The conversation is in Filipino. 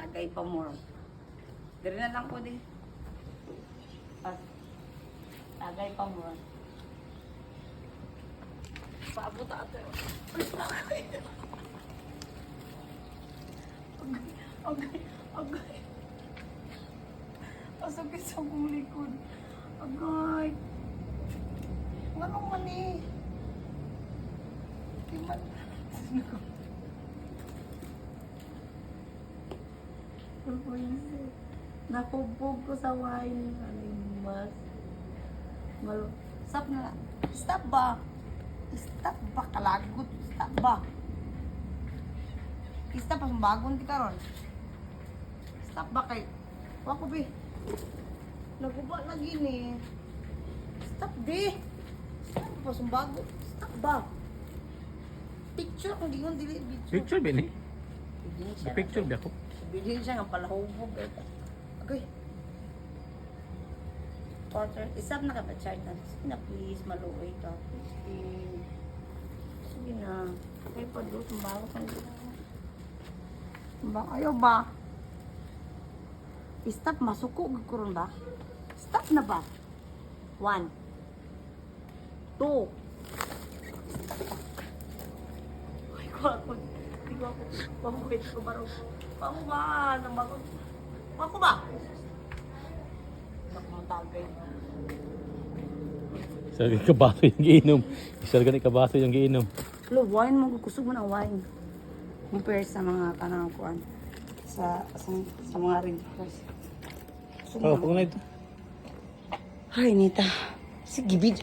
Tagay pa more. Dari na lang ko di. Tagay pa more. Paabot ate. Agay. Asakit sa kong likod. Agay. Anong mani? Di man. Napupog ko sa wine. Alimas. Stop na lang. Stop ba? Stop ba? Kalagot. Stop ba? Stop pa. Bagon kita ron. Stop ba kay? Wako be. Naguba lagi ni. Stop be. Stop pa. Sumbago. Stop ba? Picture kung di ko dili. Picture ba ni? Bilhin siya. Picture ba ako? Bilhin siya ng palahubog. Okay. Porter, isap na ka ba, China? Sige na, please. Maluoy ka. Please. Sige na. Okay pa doon. Sumbago ka na. Ayaw ba? Stop, masuko. Gagkuron ba? Stop na ba? 1 2 Ay ko ako. Hindi ko ako. Pamukit ko ba? Pamo ba? Ako ba? Nakmatagay. Isa ka kabaso yung giinom. Isa ka ni kabaso yung giinom. Lo, wine mo. Kusog mo na wine. Compare sa mga kanang kuan. Sa mga ringgers. Oh, kung na ito. Ay, Nita. Sige, bid.